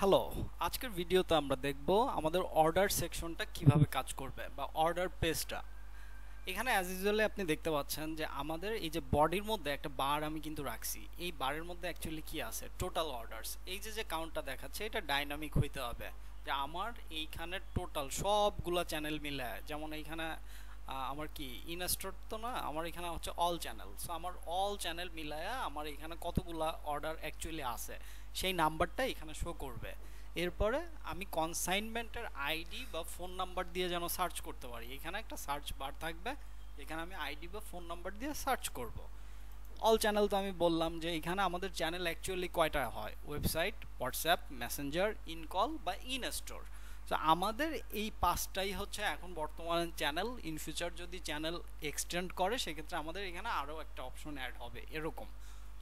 Hello, আজকের ভিডিওতে আমরা দেখব আমাদের অর্ডার সেকশনটা কিভাবে কাজ করবে বা অর্ডার পেজটা। এখানে অ্যাজ ইউজুয়ালি আপনি দেখতে পাচ্ছেন যে আমাদের এই যে বডির মধ্যে একটা বার আমি কিন্তু রাখছি। এই বারের মধ্যে অ্যাকচুয়ালি কি আছে, টোটাল অর্ডারস। এই যে যে কাউন্টটা দেখাচ্ছে এটা ডাইনামিক হইতে হবে, যে আমার এইখানে টোটাল সবগুলা চ্যানেল মিলে, যেমন এইখানে আমার কি ইনস্টোর তো না, আমার এখানে হচ্ছে অল চ্যানেল। সো আমার অল চ্যানেল মিলায়া আমার এখানে কতগুলা অর্ডার অ্যাকচুয়ালি আছে সেই নাম্বারটা এখানে শো করবে। এরপরে আমি কনসাইনমেন্টের আইডি বা ফোন নাম্বার দিয়ে যেন সার্চ করতে পারি। এখানে একটা সার্চ বার থাকবে, এখানে আমি আইডি বা ফোন নাম্বার দিয়ে সার্চ করব। অল চ্যানেল তো আমি বললাম যে এখানে আমাদের চ্যানেল অ্যাকচুয়ালি কয়টা হয়, website, WhatsApp, Messenger, in call বা ইন স্টোর। তো আমাদের এই পাঁচটাই হচ্ছে এখন বর্তমানে চ্যানেল। ইন ফিউচার যদি চ্যানেল এক্সটেন্ড করে সেক্ষেত্রে আমাদের এখানে আরও একটা অপশন অ্যাড হবে এরকম।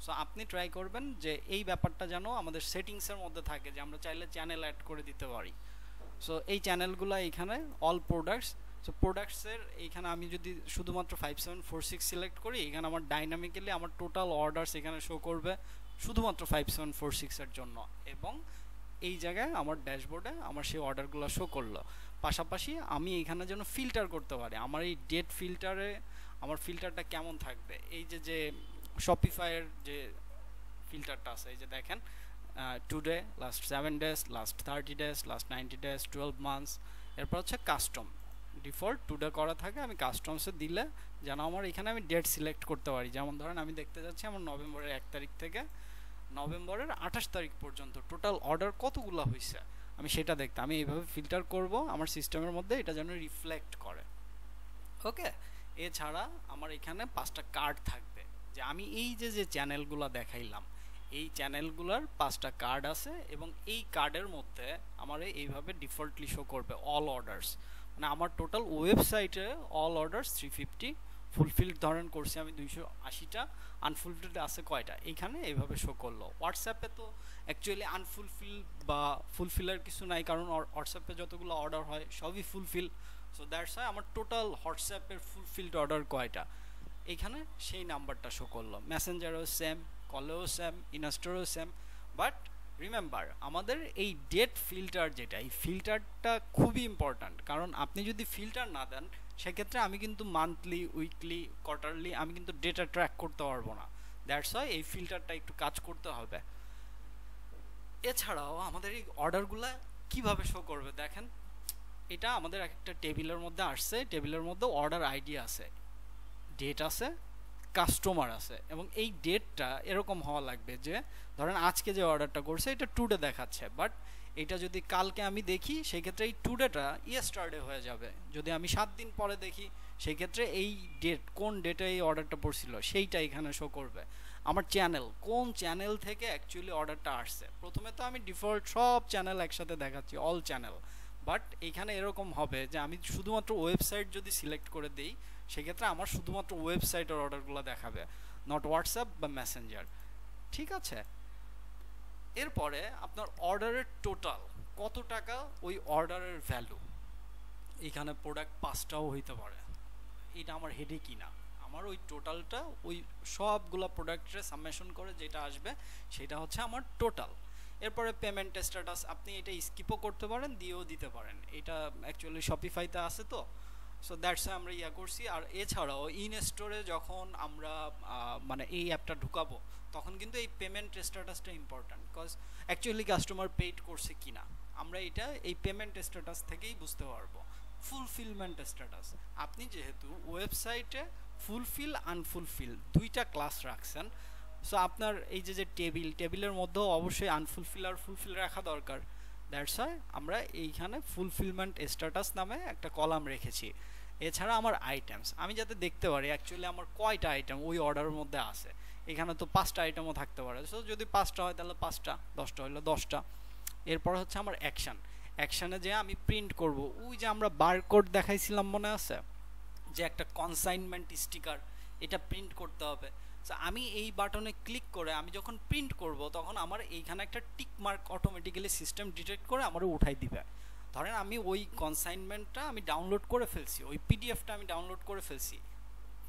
সো আপনি ট্রাই করবেন যে এই ব্যাপারটা যেন আমাদের সেটিংসের মধ্যে থাকে, যে আমরা চাইলে চ্যানেল অ্যাড করে দিতে পারি। সো এই চ্যানেলগুলো এখানে অল প্রোডাক্টস। সো প্রোডাক্টসের এইখানে আমি যদি শুধুমাত্র 5746 সিলেক্ট করি, এখানে আমার ডাইনামিক্যালি আমার টোটাল অর্ডারস এখানে শো করবে শুধুমাত্র 5746 এর জন্য। এবং এই জায়গায় আমার ড্যাশবোর্ডে আমার সেই অর্ডারগুলো শো করলো। পাশাপাশি আমি এখানে যেন ফিল্টার করতে পারি, আমার এই ডেট ফিল্টারে আমার ফিল্টারটা কেমন থাকবে। এই যে যে শপিফাইয়ের যে ফিল্টারটা আছে, এই যে দেখেন, today, last 7 days, last 30 days, last 90 days, 12 months. এরপর হচ্ছে কাস্টম, ডিফল্ট টুডে করা থাকে, আমি কাস্টমসে দিলে যেন আমার এখানে আমি ডেট সিলেক্ট করতে পারি। যেমন ধরেন আমি দেখতে যাচ্ছি আমার নভেম্বরের 1 তারিখ থেকে নভেম্বরের 28 তারিখ পর্যন্ত টোটাল অর্ডার কতগুলো হয়েছে আমি সেটা দেখতে, আমি এইভাবে ফিল্টার করব আমার সিস্টেমের মধ্যে, এটা যেন রিফ্লেক্ট করে। ওকে, এছাড়া আমার এখানে 5টা কার্ড থাকবে, যে আমি এই যে যে চ্যানেলগুলো দেখাইলাম এই চ্যানেলগুলোর 5টা কার্ড আছে, এবং এই কার্ডের মধ্যে আমার এইভাবে ডিফল্টলি শো করবে অল অর্ডারস। মানে আমার টোটাল ওয়েবসাইটে অল অর্ডারস 350, ফুলফিলড ধরেন করছি আমি 280টা, আনফুলফিলড আছে কয়টা এইখানে এইভাবে শো করলো। হোয়াটসঅ্যাপে তো অ্যাকচুয়ালি আনফুলফিল বা ফুলফিলের কিছু নাই, কারণ হোয়াটসঅ্যাপে যতগুলো অর্ডার হয় সবই ফুলফিল। সো দ্যাটস হয় আমার টোটাল হোয়াটসঅ্যাপের ফুলফিলড অর্ডার কয়টা এইখানে সেই নাম্বারটা শো করলো। মেসেঞ্জারও সেম, কলেও সেম, ইনস্টোরও সেম। বাট রিমেম্বার, আমাদের এই ডেট ফিল্টার যেটা, এই ফিল্টারটা খুবই ইম্পর্ট্যান্ট, কারণ আপনি যদি ফিল্টার না দেন সেক্ষেত্রে আমি কিন্তু মান্থলি, উইকলি, কোয়ার্টারলি আমি কিন্তু ডেটা ট্র্যাক করতে পারবো না। দ্যাটস হয় এই ফিল্টারটা একটু কাজ করতে হবে। এছাড়াও আমাদের এই অর্ডারগুলো কিভাবে শো করবে দেখেন, এটা আমাদের একটা টেবিলের মধ্যে আসছে, টেবিলের মধ্যে অর্ডার আইডি আছে, ডেট আছে, কাস্টমার আছে, এবং এই ডেটটা এরকম হওয়া লাগবে যে ধরেন আজকে যে অর্ডারটা করছে এটা টুডে দেখাচ্ছে, বাট এটা যদি কালকে আমি দেখি সেক্ষেত্রে এই টুডেটা ইয়েস্টারডে হয়ে যাবে। যদি আমি 7 দিন পরে দেখি সেক্ষেত্রে এই ডেট, কোন ডেটে এই অর্ডারটা পড়ছিল সেইটা এখানে শো করবে। আমার চ্যানেল, কোন চ্যানেল থেকে অ্যাকচুয়ালি অর্ডারটা আসছে। প্রথমে তো আমি ডিফল্ট সব চ্যানেল একসাথে দেখাচ্ছি, অল চ্যানেল, বাট এখানে এরকম হবে যে আমি শুধুমাত্র ওয়েবসাইট যদি সিলেক্ট করে দিই সেক্ষেত্রে আমার শুধুমাত্র ওয়েবসাইটের অর্ডারগুলো দেখাবে, নট হোয়াটসঅ্যাপ বা মেসেঞ্জার। ঠিক আছে, এরপরে আপনার অর্ডারের টোটাল কত টাকা, ওই অর্ডারের ভ্যালু, এখানে প্রোডাক্ট 5টাও হইতে পারে, এটা আমার হেডে কিনা, আমার ওই টোটালটা ওই সবগুলা প্রোডাক্টের সাবমেশন করে যেটা আসবে সেটা হচ্ছে আমার টোটাল। এরপরে পেমেন্ট স্ট্যাটাস আপনি এটা স্কিপও করতে পারেন, দিয়েও দিতে পারেন, এটা অ্যাকচুয়ালি শপিফাইতে আছে তো। সো দ্যাটস আমরা করছি। আর এছাড়াও ইন স্টোরে যখন আমরা মানে এই অ্যাপটা ঢুকাবো তখন কিন্তু এই পেমেন্ট স্ট্যাটাসটা important, because actually customer paid করছে কিনা আমরা এটা এই পেমেন্ট স্ট্যাটাস থেকেই বুঝতে পারবো। ফুলফিলমেন্ট স্ট্যাটাস, আপনি যেহেতু ওয়েবসাইটে ফুলফিল আনফুলফিল দুইটা ক্লাস রাখছেন, সো আপনার এই যে যে টেবিলের মধ্যেও অবশ্যই আনফুলফিল আর ফুলফিল রাখা দরকার। দ্যাটস হয় আমরা এইখানে ফুলফিলমেন্ট স্ট্যাটাস নামে একটা কলাম রেখেছি। এছাড়া আমার আইটেমস, আমি যাতে দেখতে পারি অ্যাকচুয়ালি আমার কয়টা আইটেম ওই অর্ডারের মধ্যে আছে। এখানে তো 5টা আইটেমও থাকতে পারে, সো যদি 5টা হয় তাহলে 5টা, 10টা হলে 10টা। এরপর হচ্ছে আমার অ্যাকশানে যে আমি প্রিন্ট করব, ওই যে আমরা বারকোড দেখাইছিলাম মনে আছে, যে একটা কনসাইনমেন্ট স্টিকার, এটা প্রিন্ট করতে হবে। সো আমি এই বাটনে ক্লিক করে আমি যখন প্রিন্ট করব তখন আমার এইখানে একটা tick mark automatically system detect করে আমারও উঠাই দিবে। ধরেন আমি ওই কনসাইনমেন্টটা আমি ডাউনলোড করে ফেলছি, ওই পিডিএফটা আমি ডাউনলোড করে ফেলছি,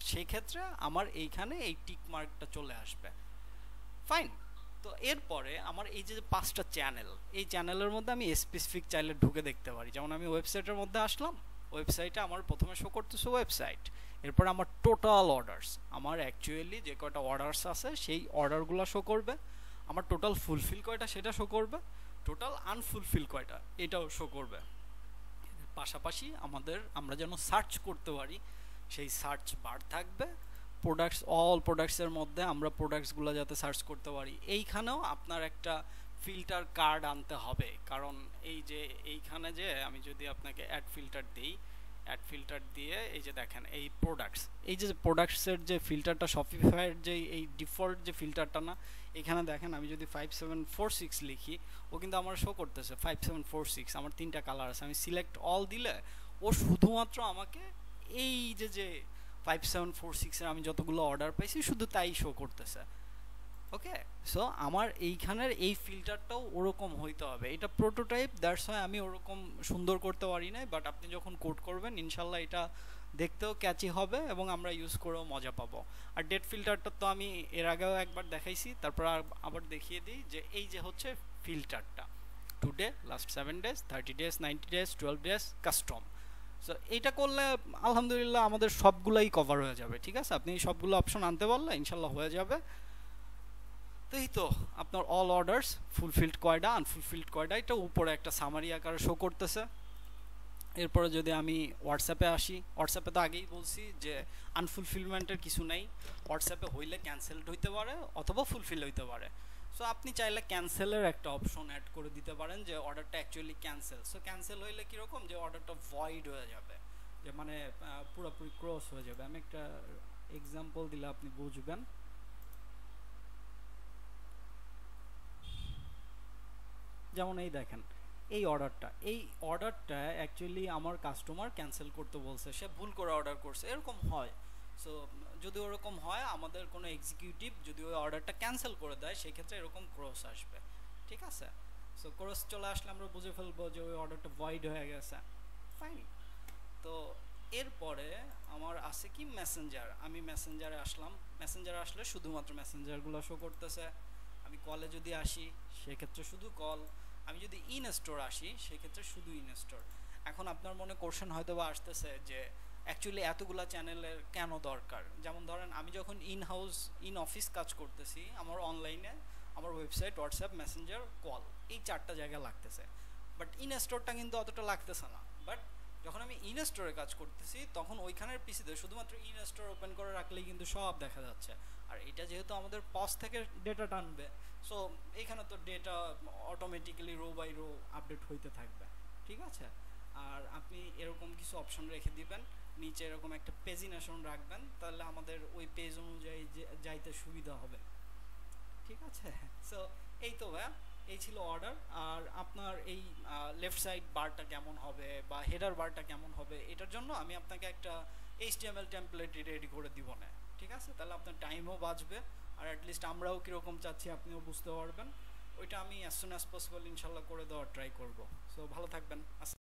সেই ক্ষেত্রে আমার এইখানে এই টিক মার্কটা চলে আসবে। ফাইন, তো এরপরে আমার এই যে 5টা চ্যানেল, এই চ্যানেলের মধ্যে আমি স্পেসিফিক চাইলে ঢুকে দেখতে পারি। যেমন আমি ওয়েবসাইটের মধ্যে আসলাম, ওয়েবসাইটে আমার প্রথমে শো করতেছে ওয়েবসাইট, এরপর আমার টোটাল অর্ডারস, আমার অ্যাকচুয়ালি যে কয়টা অর্ডারস আছে সেই অর্ডারগুলো শো করবে, আমার টোটাল ফুলফিল কয়টা সেটা শো করবে, টোটাল আনফুলফিল কয়টা এটাও শো করবে। পাশাপাশি আমরা যেন সার্চ করতে পারি সেই সার্চ বার থাকবে, প্রোডাক্টস, অল প্রোডাক্টসের মধ্যে আমরা প্রোডাক্টসগুলো যাতে সার্চ করতে পারি। এইখানেও আপনার একটা ফিল্টার কার্ড আনতে হবে, কারণ এই যে এইখানে যে আমি যদি আপনাকে অ্যাড ফিল্টার দিই, অ্যাড ফিল্টার দিয়ে এই যে দেখেন এই প্রোডাক্টস, এই যে প্রোডাক্টসের যে ফিল্টারটা শপিফাইয়ের যে এই ডিফল্ট যে ফিল্টারটা না, এখানে দেখেন আমি যদি 5746 লিখি, ও কিন্তু আমার শো করতেছে 5746, আমার 3টা কালার আছে, আমি সিলেক্ট অল দিলে ও শুধুমাত্র আমাকে এই যে 5746 এর আমি যতগুলো অর্ডার পাইছি শুধু তাই শো করতেছে। ওকে, সো আমার এইখানের এই ফিল্টারটাও ওরকম হইতে হবে, এটা প্রোটোটাইপ, দ্যাটস হয় আমি ওরকম সুন্দর করতে পারি না, বাট আপনি যখন কোড করবেন ইনশাল্লাহ এটা দেখতেও ক্যাচি হবে এবং আমরা ইউজ করেও মজা পাবো। আর ডেট ফিল্টারটা তো আমি এর আগেও একবার দেখাইছি, তারপর আবার দেখিয়ে দিই যে এই যে হচ্ছে ফিল্টারটা, today, last 7 days, 30 days, 90 days, 12 days, custom. So এইটা করলে আলহামদুলিল্লাহ আমাদের সবগুলাই কভার হয়ে যাবে। ঠিক আছে, আপনি সবগুলো অপশন আনতে পারলে ইনশাল্লাহ হয়ে যাবে। তো এই তো আপনার অল অর্ডারস, ফুলফিলড কয়টা, আনফুলফিলড কয়টা, এটা উপরে একটা সামারি আকারে শো করতেছে। এরপরে যদি আমি হোয়াটসঅ্যাপে আসি, হোয়াটসঅ্যাপে তো আগেই বলছি যে আনফুলফিলমেন্টের কিছু নেই, হোয়াটসঅ্যাপে হইলে ক্যান্সেলড হইতে পারে অথবা ফুলফিল হইতে পারে। সো আপনি চাইলে ক্যান্সেলের একটা অপশন অ্যাড করে দিতে পারেন যে অর্ডারটা অ্যাকচুয়ালি ক্যান্সেল। সো ক্যান্সেল হইলে কীরকম, যে অর্ডারটা ভয়েড হয়ে যাবে, যে মানে পুরোপুরি ক্রস হয়ে যাবে। আমি একটা এক্সাম্পল দিলে আপনি বুঝবেন। যেমন এই দেখেন এই অর্ডারটা অ্যাকচুয়ালি আমার কাস্টমার ক্যান্সেল করতে বলছে, সে ভুল করে অর্ডার করছে, এরকম হয়। সো যদি ওরকম হয়, আমাদের কোনো এক্সিকিউটিভ যদি ওই অর্ডারটা ক্যান্সেল করে দেয়, সেই ক্ষেত্রে এরকম ক্রস আসবে। ঠিক আছে, সো ক্রস চলে আসলে আমরা বুঝে ফেলবো যে ওই অর্ডারটা ভয়েড হয়ে গেছে। ফাইন। তো এরপরে আমার আছে কি মেসেঞ্জার, আমি মেসেঞ্জারে আসলাম, মেসেঞ্জারে আসলে শুধুমাত্র মেসেঞ্জারগুলো শো করতেছে। আমি কলে যদি আসি সেক্ষেত্রে শুধু কল, আমি যদি ইন স্টোর আসি সেক্ষেত্রে শুধু ইন স্টোর। এখন আপনার মনে কোশ্চেন হয়তো বা আসতেছে যে অ্যাকচুয়ালি এতগুলা চ্যানেলের কেন দরকার। যেমন ধরেন আমি যখন ইন অফিস কাজ করতেছি, আমার অনলাইনে আমার ওয়েবসাইট, হোয়াটসঅ্যাপ, মেসেঞ্জার, কল, এই 4টা জায়গা লাগতেছে, বাট ইন স্টোরটা কিন্তু অতটা লাগতেছে না। বাট যখন আমি ইন স্টোরে কাজ করতেছি তখন ওইখানের পিসিতে শুধুমাত্র ইন স্টোর ওপেন করে রাখলেই কিন্তু সব দেখা যাচ্ছে। আর এটা যেহেতু আমাদের পস থেকে ডেটা টানবে, সো এইখানে তো data automatically row by row update হইতে থাকবে। ঠিক আছে, আর আপনি এরকম কিছু অপশন রেখে দিবেন, নিচে এরকম একটা পেজিনেশন রাখবেন, তাহলে আমাদের ওই পেজ অনুযায়ী যাইতে সুবিধা হবে। ঠিক আছে, সো এই তো ভাইয়া, এই ছিল অর্ডার। আর আপনার এই লেফট সাইড বারটা কেমন হবে বা হেডার বারটা কেমন হবে, এটার জন্য আমি আপনাকে একটা HTML টেমপ্লেট রেডি করে দিব না। ঠিক আছে, তাহলে আপনার টাইমও বাঁচবে, আর অ্যাটলিস্ট আমরাও কীরকম চাচ্ছি আপনিও বুঝতে পারবেন। ওইটা আমি অ্যাজ সুন অ্যাজ পসিবল ইনশাল্লাহ করে দেওয়ার ট্রাই করব। সো ভালো থাকবেন।